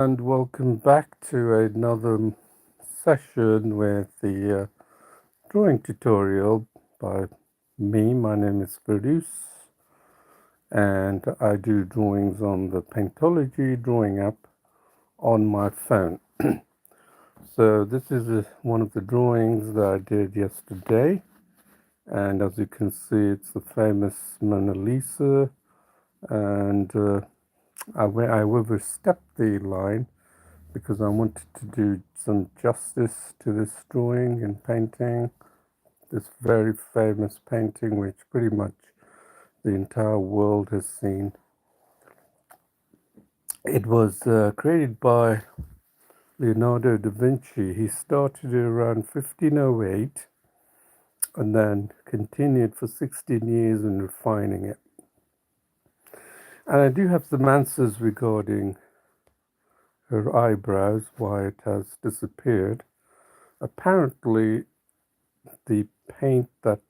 And welcome back to another session with the drawing tutorial by me. My name is Produce, and I do drawings on the Paintology drawing app on my phone. So this is one of the drawings that I did yesterday, and as you can see, it's the famous Mona Lisa, and I overstepped the line because I wanted to do some justice to this drawing and painting, this very famous painting which pretty much the entire world has seen. It was created by Leonardo da Vinci. He started it around 1508 and then continued for 16 years in refining it. And I do have some answers regarding her eyebrows, why it has disappeared. Apparently, the paint that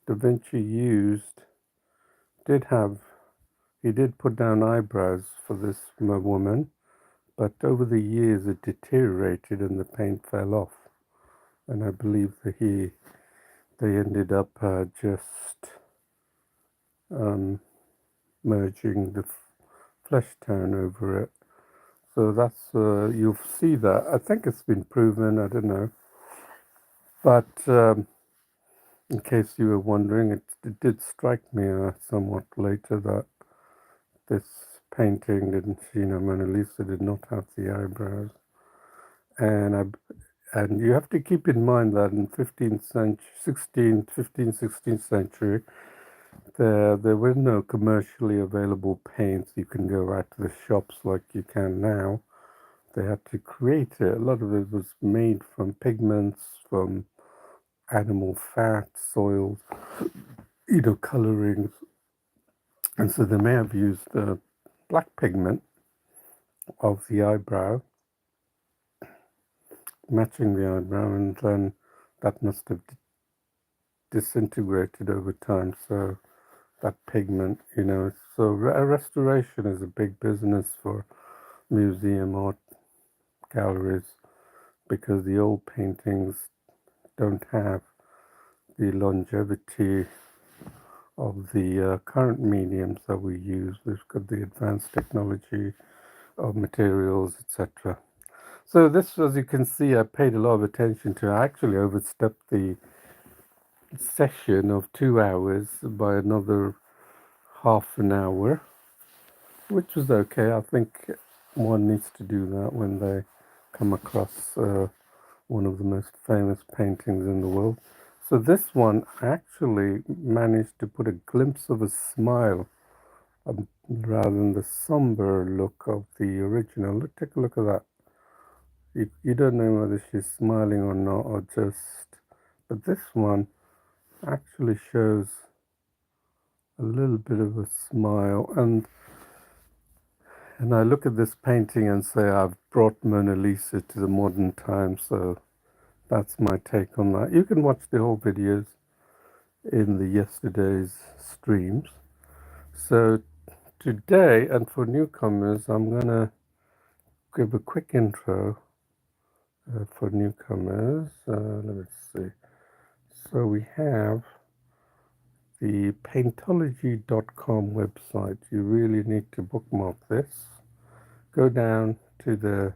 Da Vinci used he did put down eyebrows for this woman, but over the years it deteriorated and the paint fell off. And I believe that they ended up just merging the flesh tone over it. So that's, you'll see that. I think it's been proven, I don't know. But in case you were wondering, it did strike me somewhat later that this painting didn't, Mona Lisa did not have the eyebrows. And you have to keep in mind that in 15th century, 16th century, there were no commercially available paints. You can go out to the shops like you can now. They had to create it. A lot of it was made from pigments, from animal fat, soils, colorings. And so they may have used black pigment of the eyebrow, matching the eyebrow, and then that must have disintegrated over time. So that pigment, so restoration is a big business for museum art galleries because the old paintings don't have the longevity of the current mediums that we use. We've got the advanced technology of materials, etc. So this, as you can see, I paid a lot of attention to. I actually overstepped the session of 2 hours by another half an hour, which was okay. I think one needs to do that when they come across one of the most famous paintings in the world. So this one actually managed to put a glimpse of a smile rather than the somber look of the original. Take a look at that. You don't know whether she's smiling or not, or just. But this one actually shows a little bit of a smile, and I look at this painting and say I've brought Mona Lisa to the modern time. So that's my take on that. You can watch the whole videos in the yesterday's streams. So today, and for newcomers, I'm gonna give a quick intro for newcomers. Let me see. So we have the Paintology.com website. You really need to bookmark this. Go down to the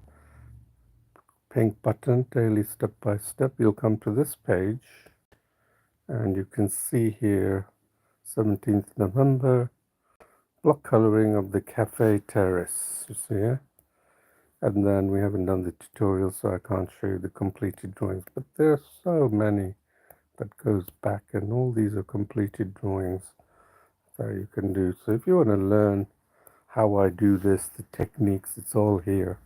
pink button, daily step by step. You'll come to this page, and you can see here 17th November, block coloring of the Cafe Terrace. You see here? And then we haven't done the tutorial, so I can't show you the completed drawings, but there are so many that goes back, and all these are completed drawings that you can do. So if you want to learn how I do this, the techniques, it's all here.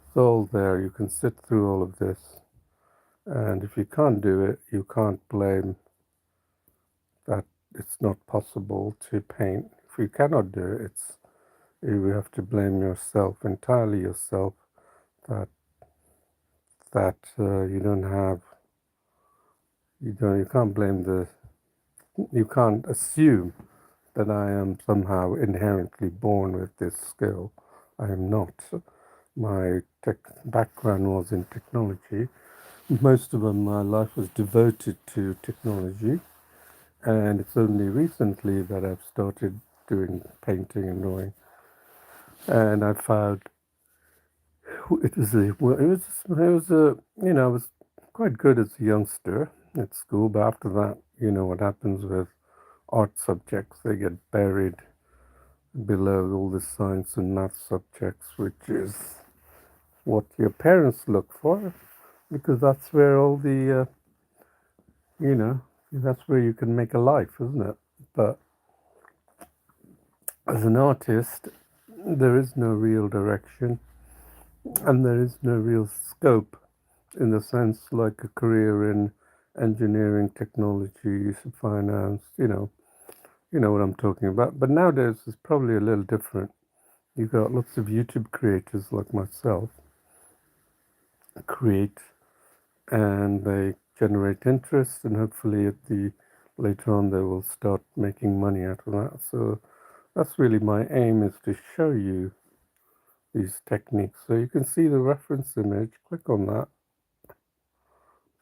It's all there. You can sit through all of this, and if you can't do it, you can't blame that it's not possible to paint. If you cannot do it, you have to blame yourself, entirely yourself, that you don't have, you can't blame you can't assume that I am somehow inherently born with this skill. I am not. My tech background was in technology. Most of my life was devoted to technology, and it's only recently that I've started doing painting and drawing. And I found it was a well, it was a I was quite good as a youngster at school, but after that, what happens with art subjects, they get buried below all the science and math subjects, which is what your parents look for, because that's where all the you know that's where you can make a life, isn't it? But as an artist, there is no real direction and there is no real scope in the sense like a career in engineering, technology, finance, you know what I'm talking about. But nowadays it's probably a little different. You've got lots of YouTube creators like myself create and they generate interest and hopefully at the later on they will start making money out of that. So that's really my aim, is to show you these techniques. So you can see the reference image. Click on that.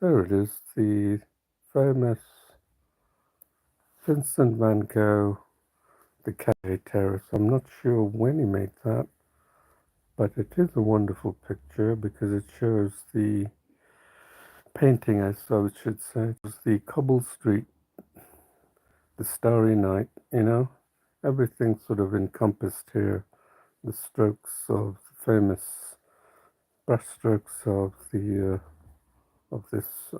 There it is, the famous Vincent Van Gogh, the Cafe Terrace. I'm not sure when he made that, but it is a wonderful picture because it shows the painting, I should say. It was the cobble street, the starry night, everything sort of encompassed here. The strokes of the famous brushstrokes of the of this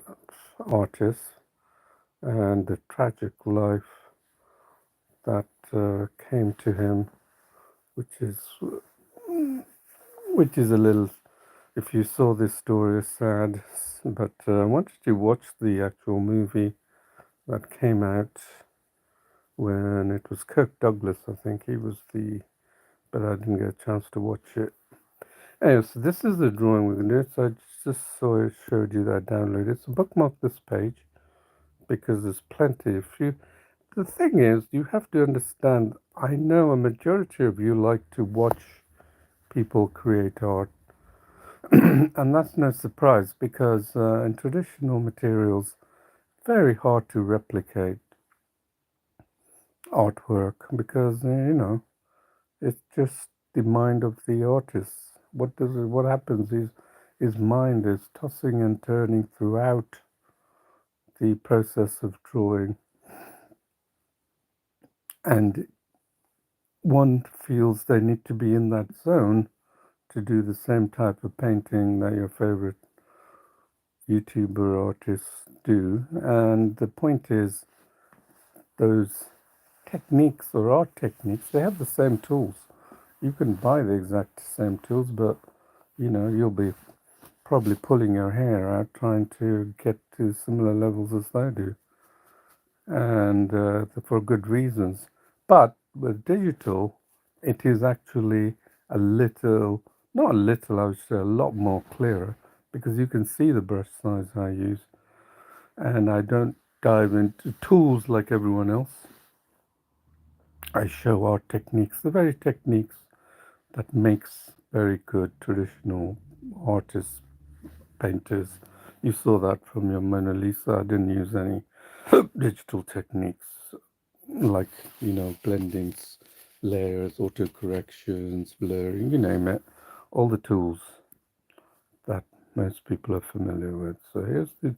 artist and the tragic life that came to him, which is a little. If you saw this story, it's sad. But I wanted to watch the actual movie that came out when it was Kirk Douglas. I think he was but I didn't get a chance to watch it. Anyway, so this is the drawing we're going to do. So I just showed you that download. So bookmark this page because there's plenty. The thing is, you have to understand. I know a majority of you like to watch people create art, and that's no surprise because in traditional materials, very hard to replicate artwork because it's just the mind of the artist. What happens is his mind is tossing and turning throughout the process of drawing, and one feels they need to be in that zone to do the same type of painting that your favorite YouTuber artists do. And the point is, those techniques or art techniques, they have the same tools. You can buy the exact same tools, but you'll be probably pulling your hair out trying to get to similar levels as they do, and for good reasons. But with digital, it is actually a little, not a little, I would say a lot more clearer because you can see the brush size I use, and I don't dive into tools like everyone else. I show art techniques, the very techniques that makes very good traditional artists, painters. You saw that from your Mona Lisa. I didn't use any digital techniques like, blendings, layers, auto corrections, blurring, you name it. All the tools that most people are familiar with. So here's the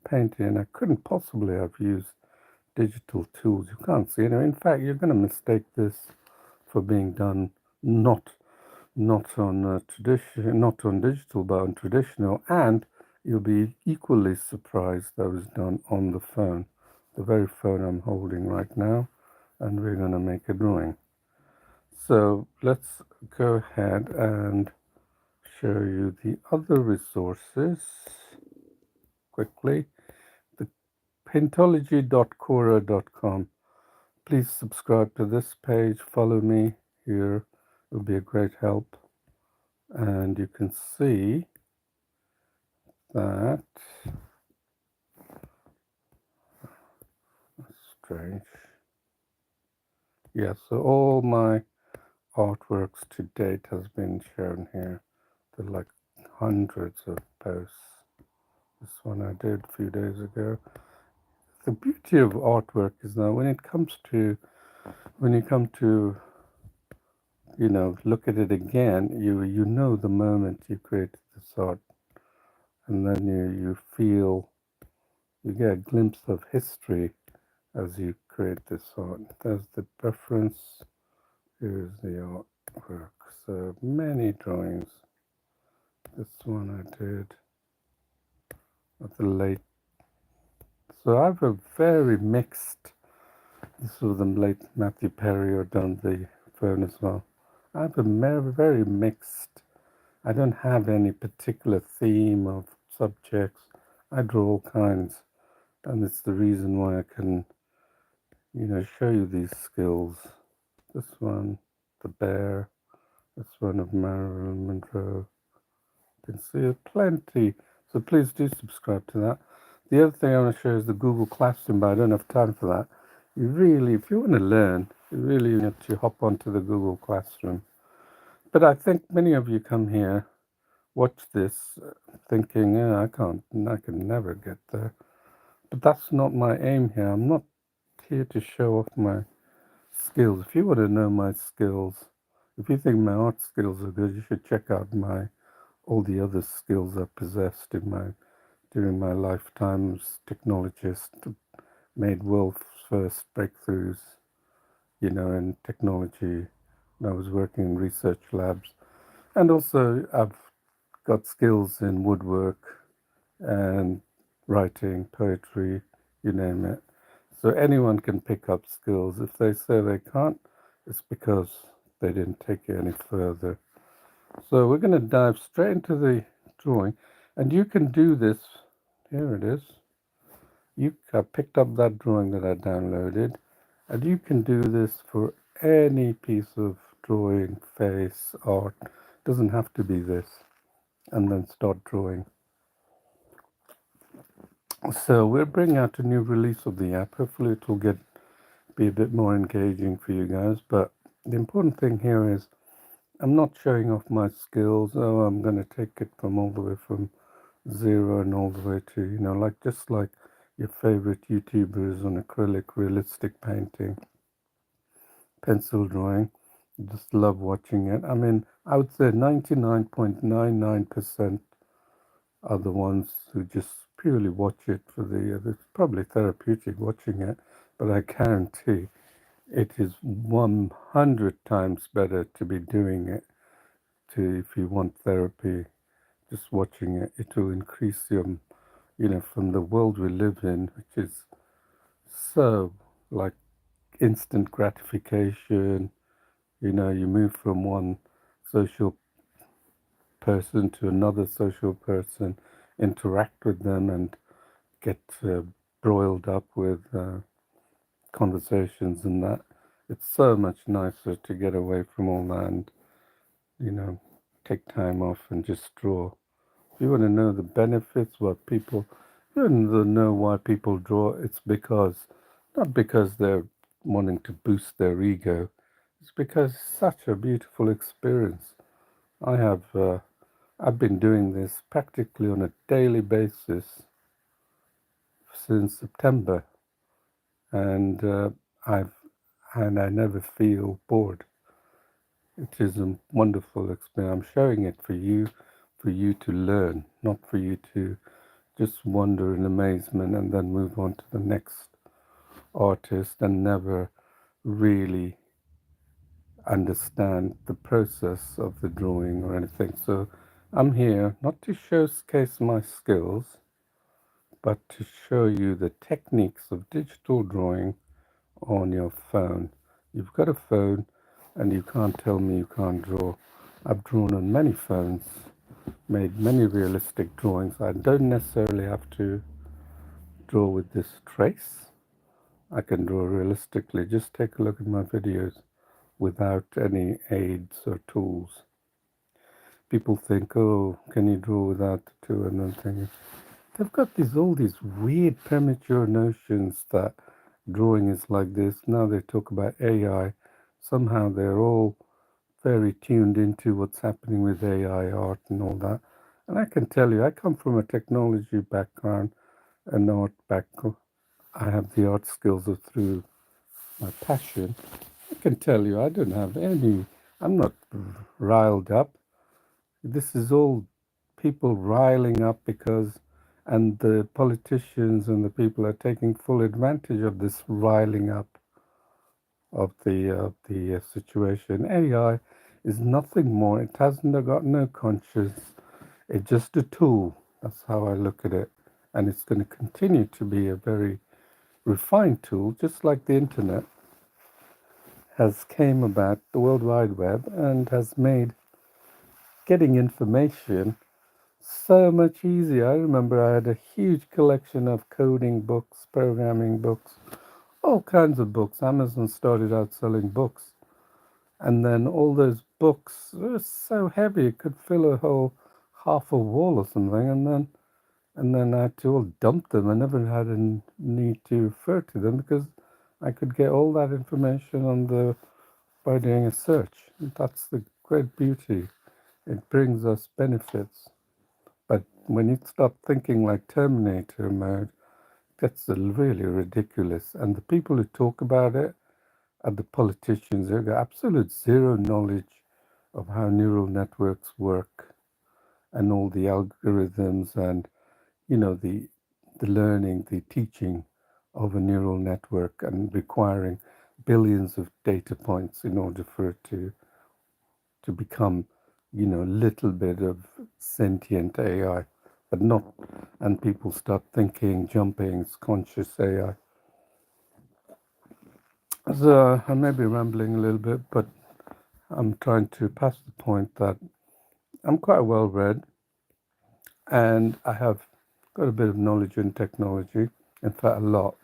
painting, and I couldn't possibly have used digital tools. You can't see it. In fact, you're going to mistake this for being done not on tradition, not on digital, but on traditional, and you'll be equally surprised that was done on the phone, the very phone I'm holding right now, and we're going to make a drawing. So let's go ahead and show you the other resources quickly. The Paintology.quora.com. Please subscribe to this page, follow me here, it will be a great help. And you can see that, strange. Yeah, so all my artworks to date has been shown here. There are like hundreds of posts. This one I did a few days ago. The beauty of artwork is that when you come to look at it again, you know the moment you created this art, and then you feel you get a glimpse of history as you create this art. There's the reference. Here's the artwork. So many drawings. This one I did at the late. So I have a very mixed. This was the late Matthew Perry or done the phone as well. I have a very mixed. I don't have any particular theme of subjects. I draw all kinds, and it's the reason why I can, show you these skills. This one, the bear. This one of Marilyn Monroe. You can see it plenty. So please do subscribe to that. The other thing I want to show is the Google Classroom, but I don't have time for that. If you want to learn, you really need to hop onto the Google Classroom. But I think many of you come here, watch this, thinking, I can never get there. But that's not my aim here. I'm not here to show off my skills. If you want to know my skills, if you think my art skills are good, you should check out all the other skills I possessed during my lifetime as technologist, made world's first breakthroughs, in technology. I was working in research labs, and also I've got skills in woodwork and writing, poetry, you name it. So anyone can pick up skills. If they say they can't, it's because they didn't take it any further. So we're going to dive straight into the drawing, and you can do this. Here it is. I picked up that drawing that I downloaded, and you can do this for any piece of drawing, face, art. It doesn't have to be this, and then start drawing. So we're bringing out a new release of the app. Hopefully it will be a bit more engaging for you guys. But the important thing here is I'm not showing off my skills. Oh, I'm going to take it from all the way from zero and all the way to, just like your favorite YouTubers on acrylic, realistic painting, pencil drawing. Just love watching it. I mean, I would say 99.99% are the ones who just purely watch it for it's probably therapeutic watching it, but I guarantee it is 100 times better to be doing it if you want therapy. Just watching it will increase your, from the world we live in, which is so like instant gratification. You move from one social person to another social person, interact with them, and get broiled up with conversations and that. It's so much nicer to get away from all that and, take time off and just draw. If you want to know the benefits, you want to know why people draw, it's not because they're wanting to boost their ego, it's because it's such a beautiful experience. I've been doing this practically on a daily basis since September, and I never feel bored. It is a wonderful experience. I'm showing it for you to learn, not for you to just wonder in amazement and then move on to the next artist and never really understand the process of the drawing or anything. So I'm here not to showcase my skills, but to show you the techniques of digital drawing on your phone. You've got a phone and you can't tell me you can't draw. I've drawn on many phones, made many realistic drawings. I don't necessarily have to draw with this trace. I can draw realistically. Just take a look at my videos without any aids or tools. People think, oh, can you draw without the tool? And then thinking, they've got all these weird premature notions that drawing is like this. Now they talk about AI. Somehow they're all very tuned into what's happening with AI art and all that. And I can tell you, I come from a technology background, an art background. I have the art skills of through my passion. I can tell you, I don't have any. I'm not riled up. This is all people riling up because, and the politicians and the people are taking full advantage of this riling up of the situation. AI is nothing more. It hasn't got no conscience. It's just a tool. That's how I look at it, and it's going to continue to be a very refined tool, just like the internet has came about, the World Wide Web, and has made getting information so much easier. I remember I had a huge collection of coding books, programming books, all kinds of books. Amazon started out selling books. And then all those books were so heavy it could fill a whole half a wall or something. And then I had to all dump them. I never had a need to refer to them because I could get all that information on the by doing a search. That's the great beauty. It brings us benefits. But when you start thinking like Terminator mode, that's really ridiculous. And the people who talk about it are the politicians. They've got absolute zero knowledge of how neural networks work and all the algorithms and the learning, the teaching of a neural network and requiring billions of data points in order for it to become, little bit of sentient AI, but not, and people start thinking, jumping, it's conscious AI. So I may be rambling a little bit, but I'm trying to pass the point that I'm quite well read and I have got a bit of knowledge in technology, in fact, a lot.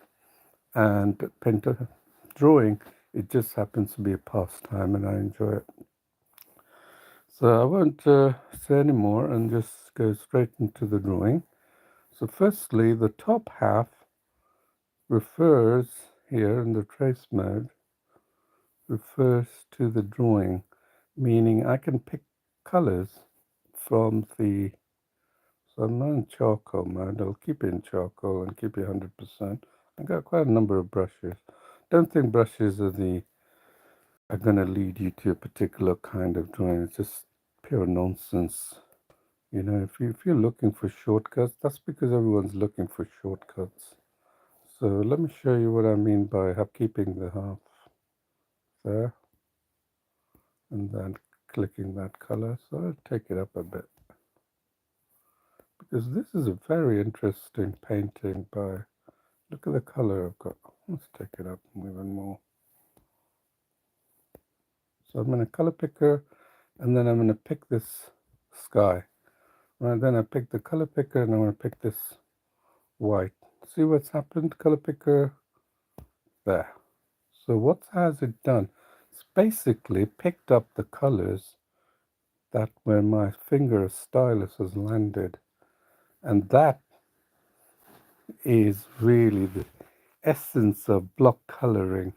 And painter drawing, it just happens to be a pastime and I enjoy it. So I won't say any more and just go straight into the drawing. So firstly, the top half refers here in the trace mode, refers to the drawing, meaning I can pick colors from the, so I'm not in charcoal mode, I'll keep it in charcoal and keep it 100%. I've got quite a number of brushes. Don't think brushes are going to lead you to a particular kind of drawing. It's just pure nonsense. If you're looking for shortcuts, that's because everyone's looking for shortcuts. So let me show you what I mean by keeping the half there and then clicking that color. So I'll take it up a bit because this is a very interesting painting by, look at the color I've got. Let's take it up even more. So I'm going to color picker and then I'm going to pick this sky. Right, then I pick the color picker and I'm going to pick this white. See what's happened? Color picker there. So what has it done? It's basically picked up the colors that where my finger stylus has landed. And that is really the essence of block coloring.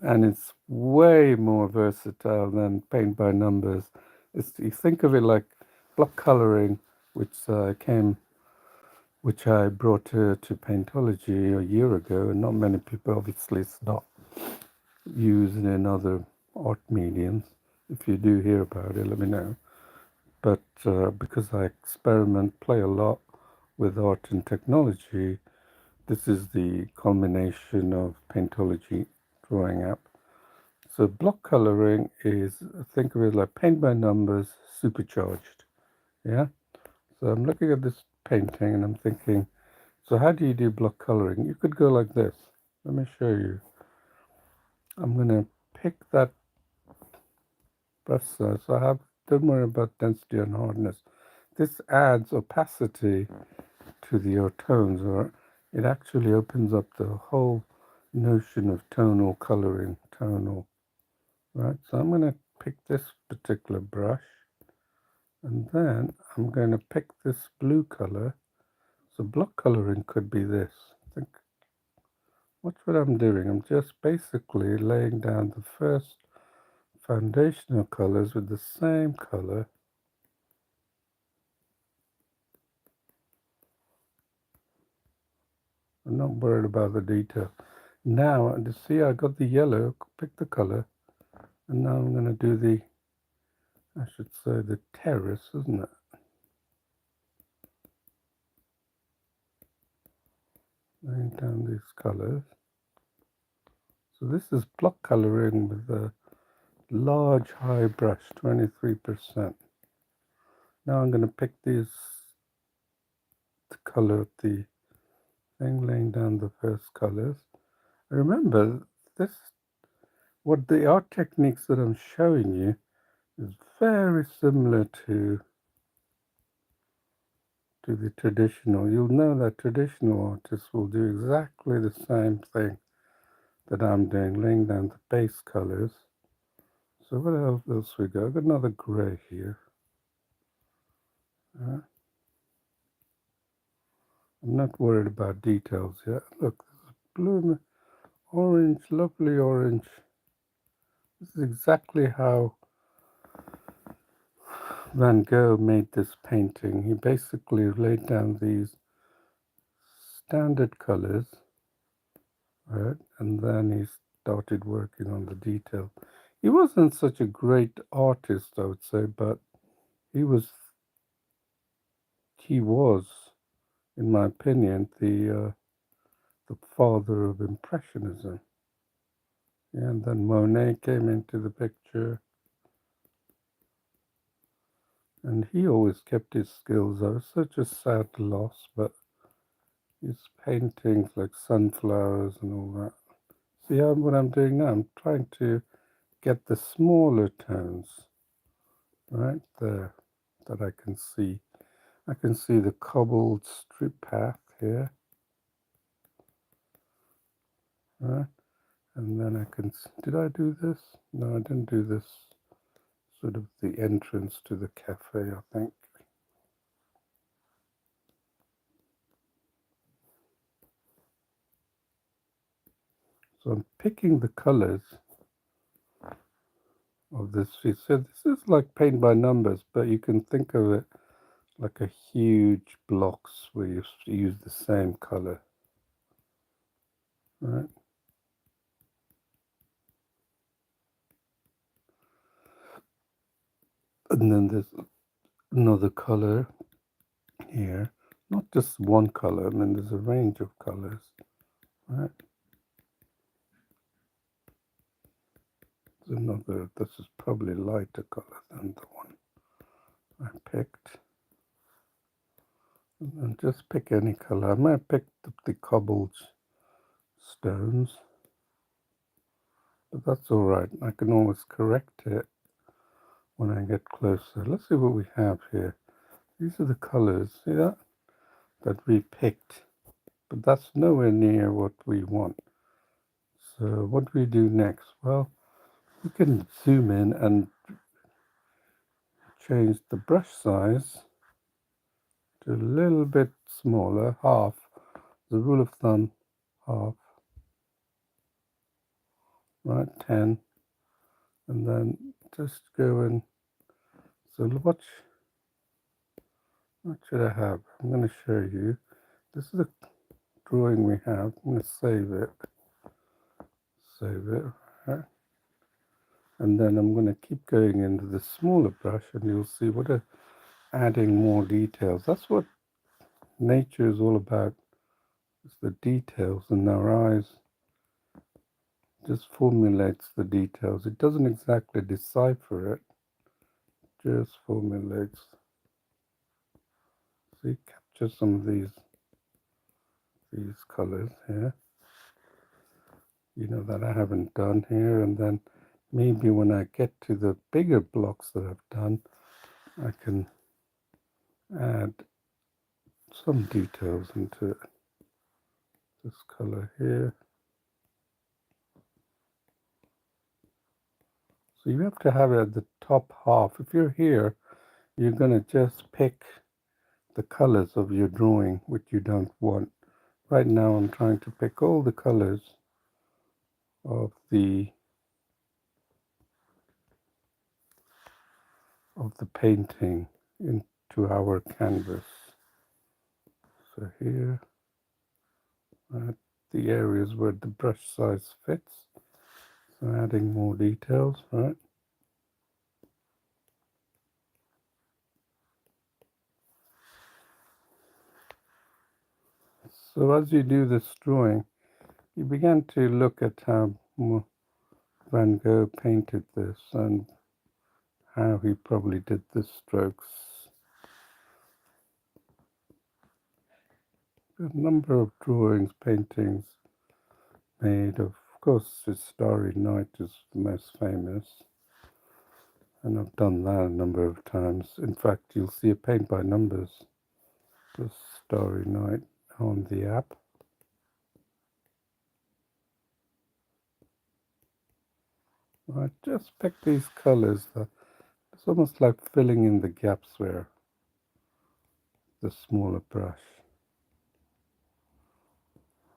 And it's way more versatile than paint by numbers. You think of it like block coloring, which I brought to Paintology a year ago, and not many people, obviously, it's not used in other art mediums. If you do hear about it, let me know. But because I experiment, play a lot with art and technology, this is the culmination of Paintology drawing app. So block coloring is, think of it like paint by numbers supercharged. Yeah. So I'm looking at this painting and I'm thinking, so how do you do block coloring? You could go like this. Let me show you. I'm going to pick that brush size. So don't worry about density and hardness. This adds opacity to your tones, or it actually opens up the whole notion of tonal coloring, right? So I'm going to pick this particular brush and then I'm going to pick this blue color. So block coloring could be this. Think, watch what I'm doing. I'm just basically laying down the first foundational colors with the same color. I'm not worried about the detail. Now, you see, I got the yellow, pick the color, and now I'm going to do the, I should say, the terrace, isn't it? Laying down these colors. So this is block coloring with a large high brush, 23%. Now I'm going to pick these, the color of the thing, laying down the first colors. Remember, this, what the art techniques that I'm showing you is very similar to the traditional. You'll know that traditional artists will do exactly the same thing that I'm doing, laying down the base colors. So what else we got? I've got another grey here. I'm not worried about details yet. Look, this is blue, orange, lovely orange. This is exactly how Van Gogh made this painting. He basically laid down these standard colors, right? And then he started working on the detail. He wasn't such a great artist, I would say, but he was, in my opinion, the father of Impressionism. And then Monet came into the picture, and he always kept his skills up. It's such a sad loss, but his paintings like sunflowers and all that. See what I'm doing now? I'm trying to get the smaller tones right there that I can see. I can see the cobbled strip path here, right? And then I can, did I do this? No, I didn't do this. Sort of the entrance to the cafe, I think. So I'm picking the colors of this piece. So this is like paint by numbers, but you can think of it like a huge blocks where you use the same color, right? And then there's another color here, not just one color. I mean, there's a range of colors, right? There's another, this is probably lighter color than the one I picked. And just pick any color. I might have picked up the cobbled stones, but that's all right. I can always correct it when I get closer. Let's see what we have here. These are the colors, see that? That we picked, but that's nowhere near what we want. So what do we do next? Well, we can zoom in and change the brush size to a little bit smaller, half. The rule of thumb, half, right, 10. And then just go in. So what should I have? I'm going to show you. This is the drawing we have. I'm going to save it. Save it. Right? And then I'm going to keep going into the smaller brush, and you'll see what adding more details. That's what nature is all about. It's the details, and our eyes just formulates the details. It doesn't exactly decipher it, just formulates. See, capture some of these colors here, that I haven't done here, and then maybe when I get to the bigger blocks that I've done, I can add some details into it. This color here. So you have to have it at the top half. If you're here, you're going to just pick the colors of your drawing, which you don't want. Right now I'm trying to pick all the colors of the of the painting into our canvas. So here, the areas where the brush size fits. So adding more details, right? So as you do this drawing, you begin to look at how Van Gogh painted this and how he probably did the strokes. A number of drawings, paintings made of course, his Starry Night is the most famous, and I've done that a number of times. In fact, you'll see a paint by numbers, the Starry Night, on the app. I just pick these colours. It's almost like filling in the gaps where the smaller brush.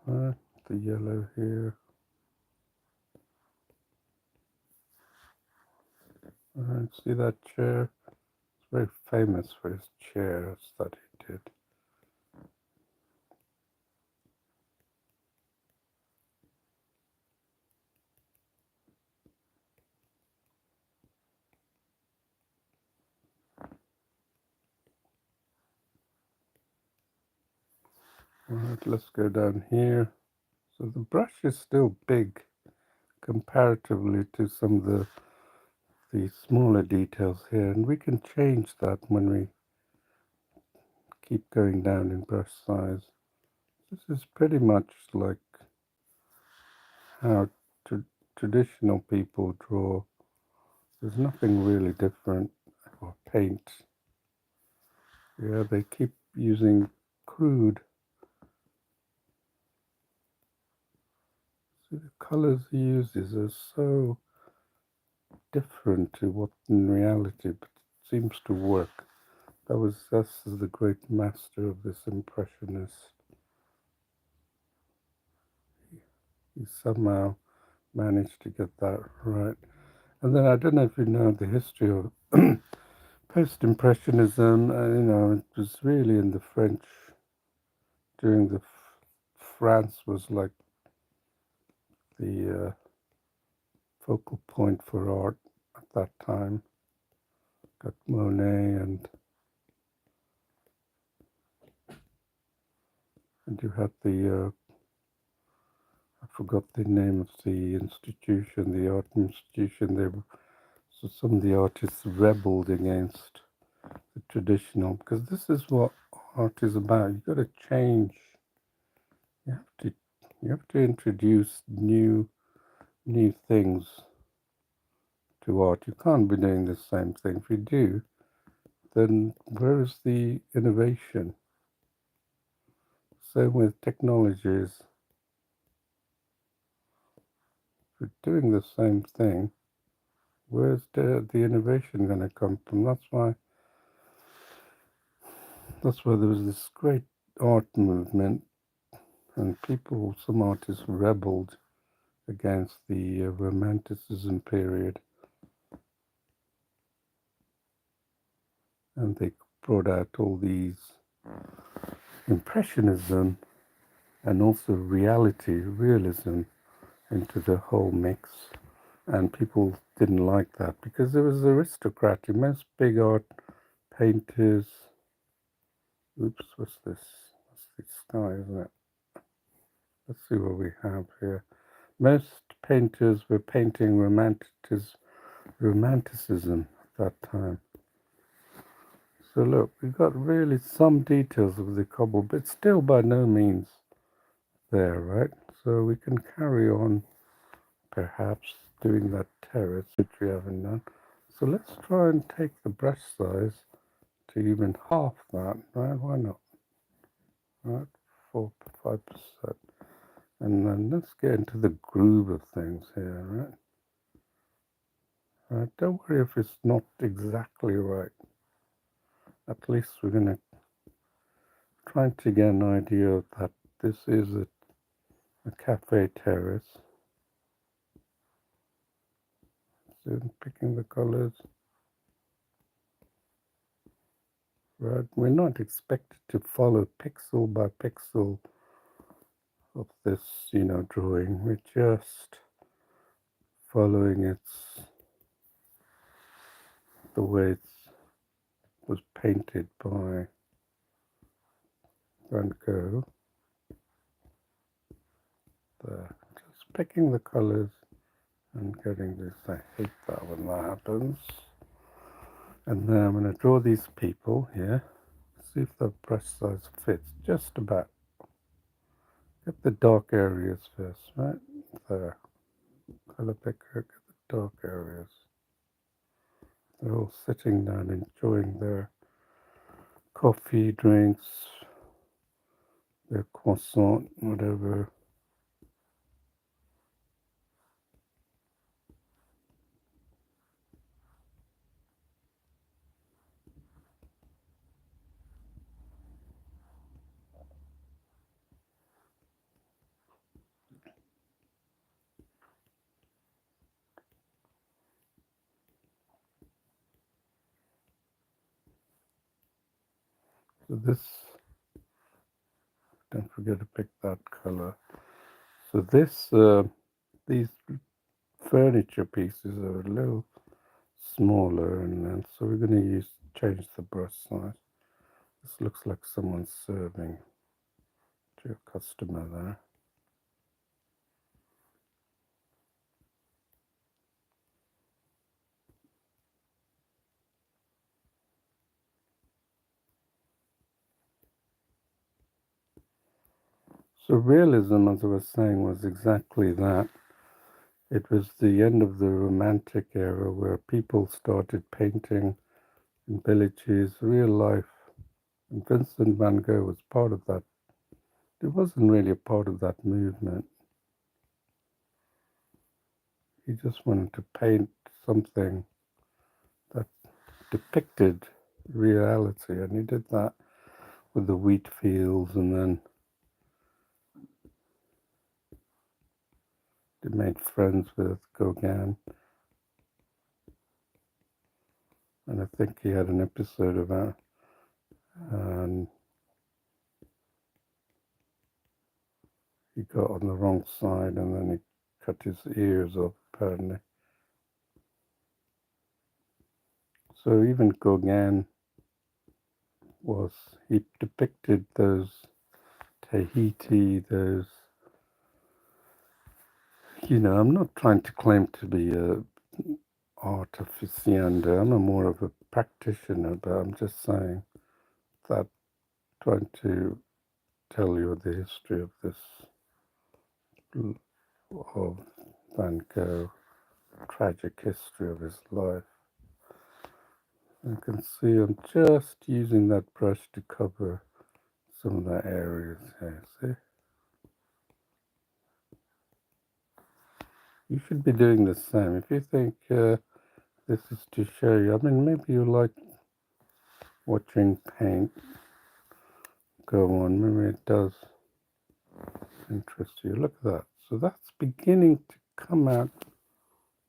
The yellow here. See that chair? It's very famous for his chairs that he did. Right, let's go down here. So the brush is still big comparatively to some of the smaller details here, and we can change that when we keep going down in brush size. This is pretty much like how traditional people draw. There's nothing really different, or paint. Yeah, they keep using crude. See, the colors he uses are so different to what in reality, but it seems to work. This is the great master of this impressionist. He somehow managed to get that right. And then I don't know if you know the history of post-impressionism. It was really in the French during the France was like the focal point for art at that time. Got Monet and you had the I forgot the name of the institution, the art institution. So some of the artists rebelled against the traditional, because this is what art is about. You've got to change. You have to introduce new things to art. You can't be doing the same thing. If you do, then where is the innovation? Same with technologies. If you're doing the same thing, where's the innovation going to come from? That's why there was this great art movement, and some artists rebelled against the Romanticism period, and they brought out all these Impressionism and also realism into the whole mix. And people didn't like that because it was aristocratic. Most big art painters. Oops, what's this? That's the sky, isn't it? Let's see what we have here. Most painters were painting romanticism at that time. So look, we've got really some details of the cobble, but still by no means there, right? So we can carry on perhaps doing that terrace, which we haven't done. So let's try and take the brush size to even half that, right? Why not? Right, 5%. And then let's get into the groove of things here, right? Don't worry if it's not exactly right. At least we're going to try to get an idea that this is a Cafe Terrace. So picking the colors. right? We're not expected to follow pixel by pixel of this, drawing. We're just following the way it was painted by Van Gogh. Just picking the colors and getting this. I hate that when that happens. And then I'm going to draw these people here. See if the brush size fits just about. Get the dark areas first, right? There. Color picker, get the dark areas. They're all sitting down enjoying their coffee, drinks, their croissant, whatever. So this, don't forget to pick that color. So these furniture pieces are a little smaller, and so we're going to change the brush size. This looks like someone's serving to a customer there. So realism, as I was saying, was exactly that. It was the end of the Romantic era where people started painting in villages, real life. And Vincent Van Gogh was part of that. He wasn't really a part of that movement. He just wanted to paint something that depicted reality, and he did that with the wheat fields, and then he made friends with Gauguin. And I think he had an episode about he got on the wrong side and then he cut his ears off, apparently. So even Gauguin he depicted those Tahiti, those, I'm not trying to claim to be a art aficionado, I'm more of a practitioner, but I'm just saying that, trying to tell you the history of of Van Gogh, tragic history of his life. You can see I'm just using that brush to cover some of the areas here, see? You should be doing the same. If you think this is to show you, I mean, maybe you like watching paint go on, maybe it does interest you. Look at that. So that's beginning to come out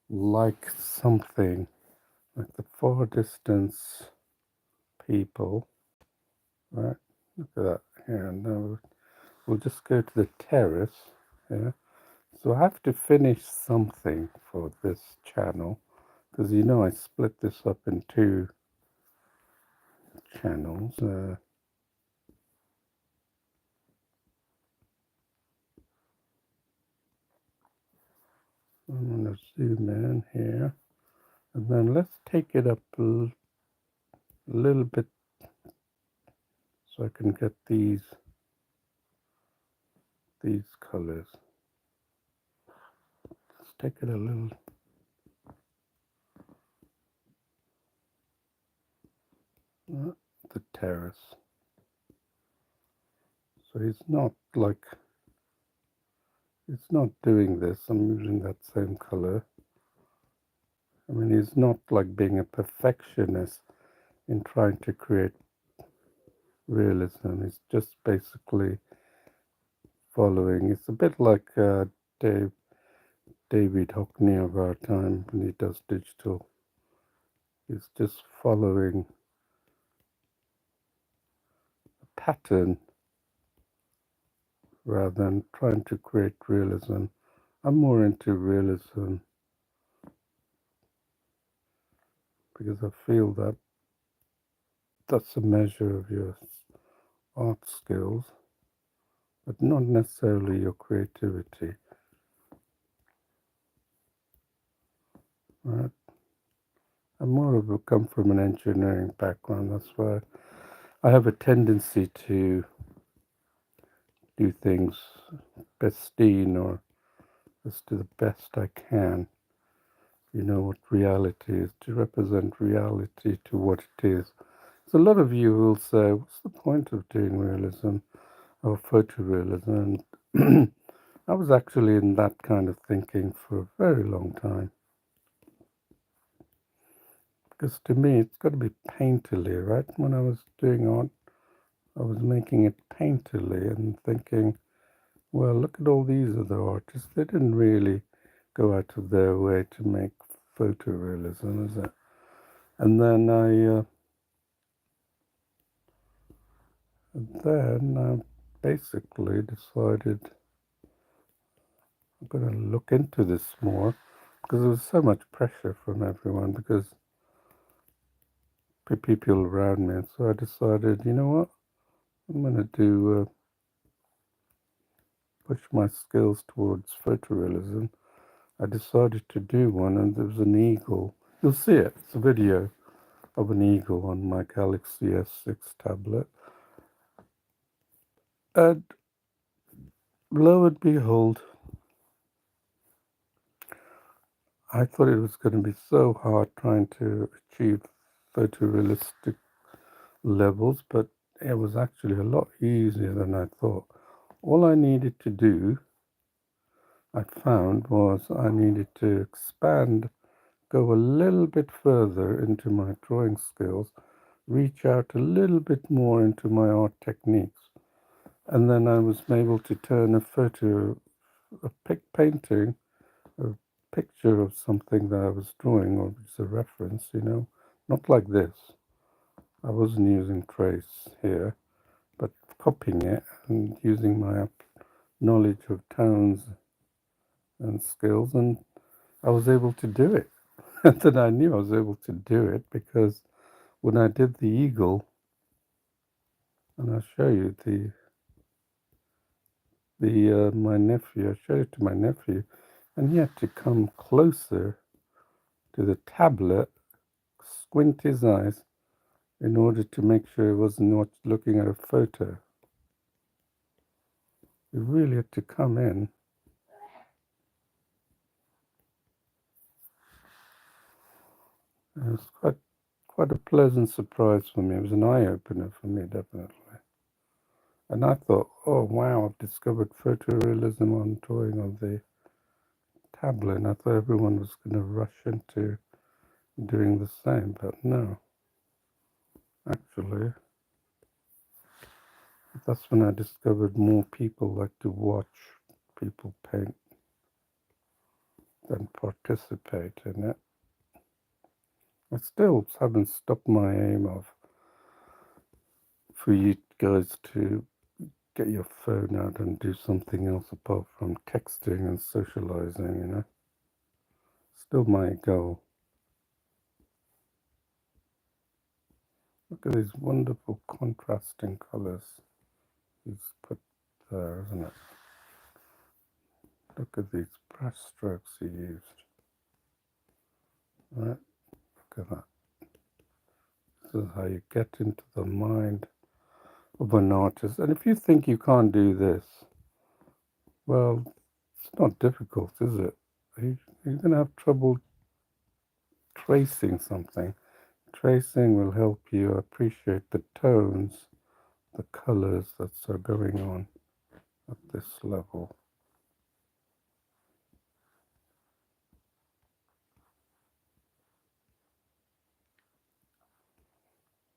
like something, like the far distance people, right? Look at that here. And now we'll just go to the terrace here. So I have to finish something for this channel, because I split this up in two channels. I'm going to zoom in here, and then let's take it up a little bit so I can get these colors. Let's take it a little. The terrace. So it's not doing this. I'm using that same color. I mean, he's not like being a perfectionist in trying to create realism. It's just basically following. It's a bit like David Hockney of our time when he does digital. He's just following pattern rather than trying to create realism. I'm more into realism because I feel that that's a measure of your art skills, but not necessarily your creativity. Right? I'm more of a come from an engineering background. That's why I have a tendency to do things pristine or as to the best I can. You know what reality is, to represent reality to what it is. So a lot of you will say, what's the point of doing realism or photorealism? And I was actually in that kind of thinking for a very long time. Because to me, it's got to be painterly, right? When I was doing art, I was making it painterly and thinking, well, look at all these other artists. They didn't really go out of their way to make photorealism, is it? And then I basically decided I'm going to look into this more because there was so much pressure from everyone because people around me. And so I decided, you know what, I'm going to do push my skills towards photorealism. I decided to do one, and there was an eagle. You'll see it. It's a video of an eagle on my Galaxy S6 tablet. And lo and behold, I thought it was going to be so hard trying to achieve photorealistic levels, but it was actually a lot easier than I thought. All I needed to do, I found, was I needed to expand, go a little bit further into my drawing skills, reach out a little bit more into my art techniques, and then I was able to turn a painting, a picture of something that I was drawing, or it's a reference, not like this. I wasn't using trace here, but copying it and using my knowledge of tones and skills, and I was able to do it. And then I knew I was able to do it because when I did the eagle, and I'll show you my nephew, I showed it to my nephew, and he had to come closer to the tablet, squint his eyes in order to make sure he wasn't not looking at a photo. He really had to come in. It was quite a pleasant surprise for me. It was an eye-opener for me, definitely. And I thought, oh wow, I've discovered photorealism on drawing on the tablet. And I thought everyone was going to rush into doing the same, but no. Actually, that's when I discovered more people like to watch people paint than participate in it. I still haven't stopped my aim of for you guys to get your phone out and do something else apart from texting and socializing, Still my goal. Look at these wonderful contrasting colors he's put there, isn't it? Look at these brush strokes he used. Right? Look at that. This is how you get into the mind of an artist. And if you think you can't do this, well, it's not difficult, is it? You're going to have trouble tracing something. Tracing will help you appreciate the tones, the colors that are going on at this level.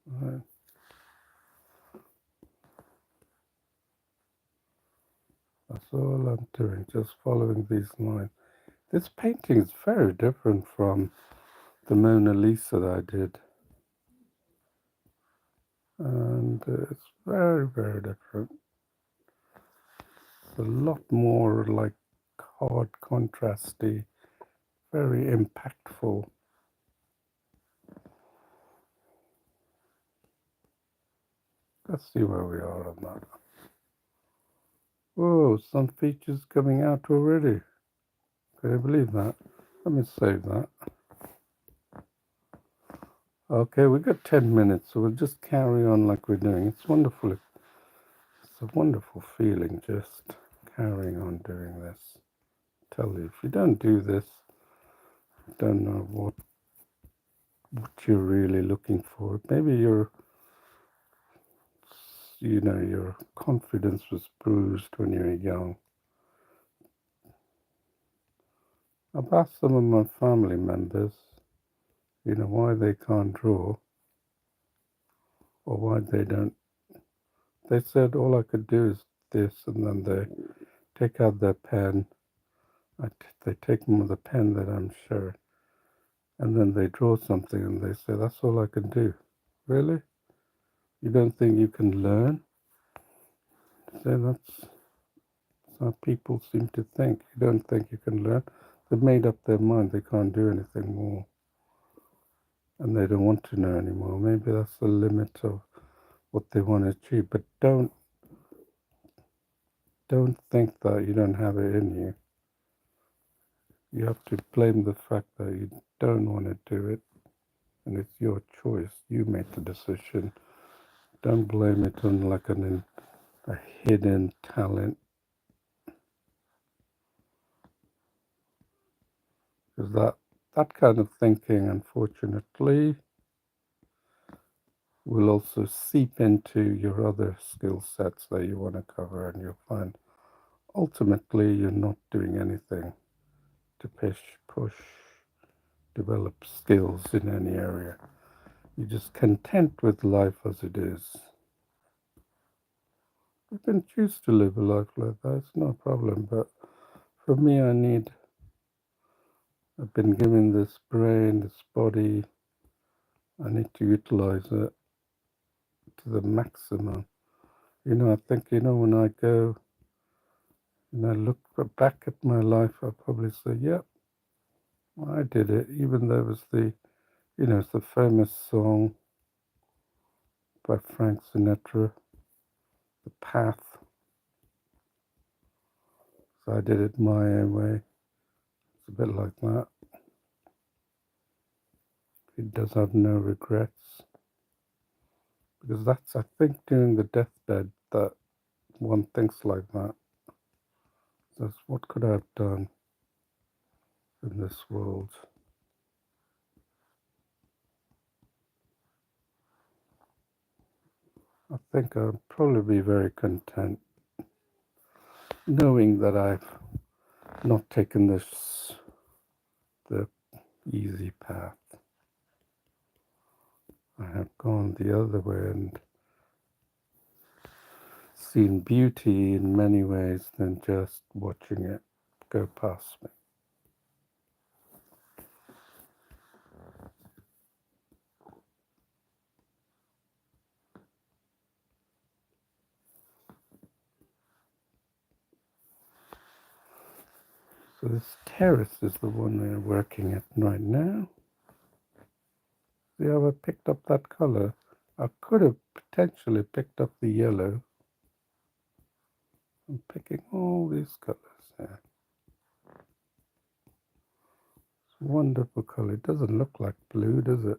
Right. That's all I'm doing, just following these lines. This painting is very different from the Mona Lisa that I did. and it's very, very different. It's a lot more like hard, contrasty, very impactful. Let's see where we are on that. Whoa, some features coming out already. Can you believe that? Let me save that. Okay, we got 10 minutes, so we'll just carry on like we're doing. It's wonderful. It's a wonderful feeling just carrying on doing this. I tell you, if you don't do this, you don't know what you're really looking for. Maybe your confidence was bruised when you were young. I've asked some of my family members, why they can't draw or why they don't. They said all I could do is this, and then they take out their pen. They take them with a pen that I'm sure, and then they draw something and they say, that's all I can do. Really? You don't think you can learn? Say that's how people seem to think. You don't think you can learn? They've made up their mind they can't do anything more. And they don't want to know anymore. Maybe that's the limit of what they want to achieve. But don't think that you don't have it in you. You have to blame the fact that you don't want to do it. And it's your choice. You made the decision. Don't blame it on like a hidden talent. Because that kind of thinking, unfortunately, will also seep into your other skill sets that you want to cover, and you'll find ultimately you're not doing anything to push, develop skills in any area. You're just content with life as it is. You can choose to live a life like that, it's no problem, but for me, I've been given this brain, this body, I need to utilize it to the maximum. I think, when I go and I look back at my life, I'll probably say, yep, I did it. Even though it was it's the famous song by Frank Sinatra, The Path. So I did it my own way. It's a bit like that. He does have no regrets. Because that's, I think, during the deathbed that one thinks like that. That's what could I have done in this world? I think I'd probably be very content knowing that I've not taken the easy path. I have gone the other way and seen beauty in many ways than just watching it go past me. So this terrace is the one we're working at right now. See how I picked up that color? I could have potentially picked up the yellow. I'm picking all these colors here. It's a wonderful color. It doesn't look like blue, does it?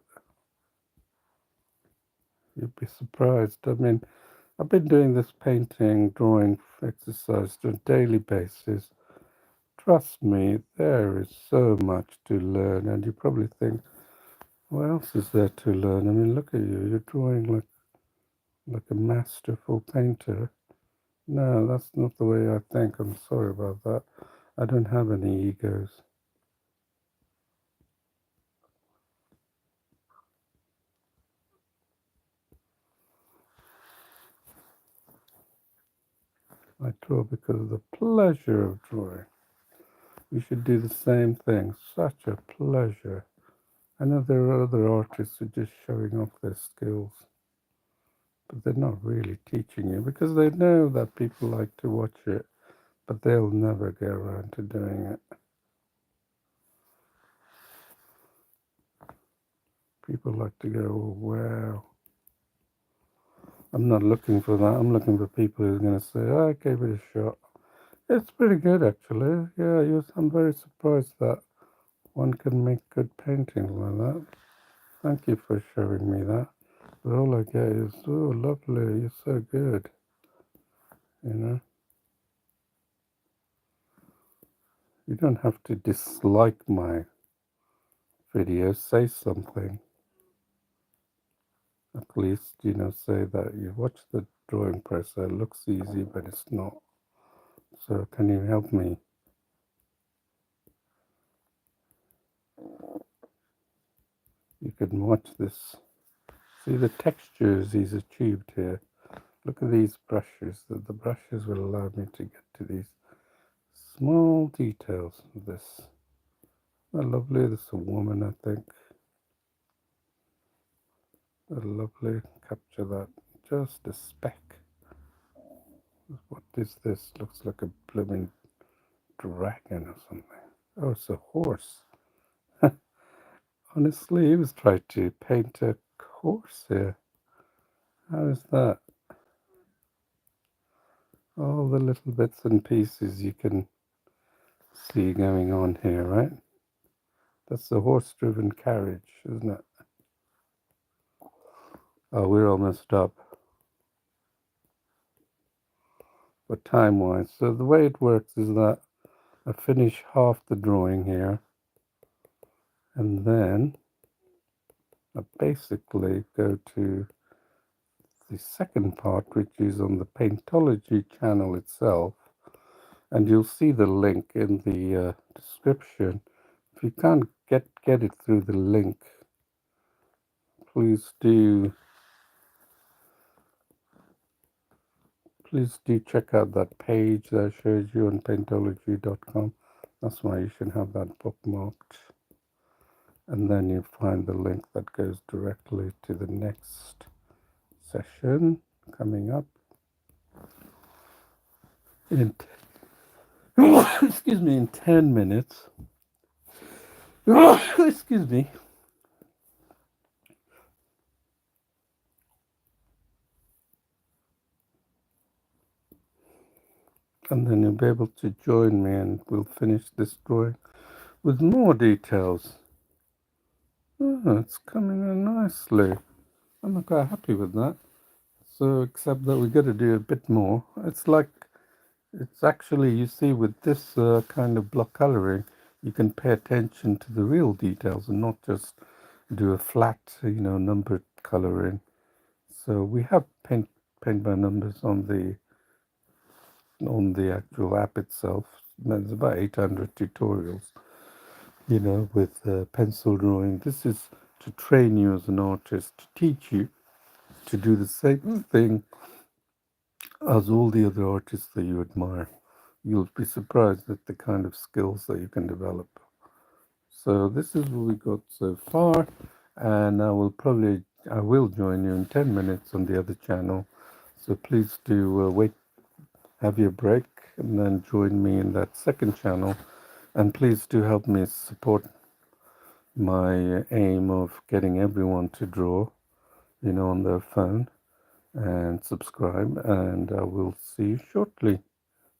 You'd be surprised. I mean, I've been doing this painting, drawing exercise on a daily basis. Trust me, there is so much to learn, and you probably think, what else is there to learn? I mean, look at you. You're drawing like a masterful painter. No, that's not the way I think. I'm sorry about that. I don't have any egos. I draw because of the pleasure of drawing. You should do the same thing. Such a pleasure. I know there are other artists who are just showing off their skills. but they're not really teaching you because they know that people like to watch it, but they'll never get around to doing it. People like to go, oh, wow. I'm not looking for that. I'm looking for people who are going to say, oh, I gave it a shot. It's pretty good, actually. Yeah, I'm very surprised that one can make good paintings like that. Thank you for showing me that. But all I get is, oh, lovely, you're so good. You know, you don't have to dislike my video. Say something. At least, say that you watch the drawing process. It looks easy, but it's not. So can you help me? You can watch this. See the textures he's achieved here. Look at these brushes. The brushes will allow me to get to these small details of this. Isn't that lovely? This is a woman, I think. Lovely. Capture that. Just a speck. What is this? Looks like a blooming dragon or something. Oh, it's a horse. Honestly, he was trying to paint a horse here. How is that? All the little bits and pieces you can see going on here, right? That's the horse-driven carriage, isn't it? Oh, we're almost up. But time-wise, so the way it works is that I finish half the drawing here, and then I basically go to the second part, which is on the Paintology channel itself, and you'll see the link in the description. If you can't get it through the link, please do check out that page that I showed you on paintology.com. That's why you should have that bookmarked. And then you find the link that goes directly to the next session coming up in excuse me, in 10 minutes. Excuse me. And then you'll be able to join me and we'll finish this drawing with more details. Oh, it's coming in nicely. I'm not quite happy with that. So, except that we got to do a bit more. It's actually, you see, with this kind of block coloring, you can pay attention to the real details and not just do a flat, numbered coloring. So we have paint by numbers on the actual app itself. There's about 800 tutorials, with pencil drawing. This is to train you as an artist, to teach you to do the same thing as all the other artists that you admire. You'll be surprised at the kind of skills that you can develop. So this is what we got so far, and I will join you in 10 minutes on the other channel. So please do wait, have your break, and then join me in that second channel. And please do help me support my aim of getting everyone to draw, on their phone, and subscribe. And I will see you shortly.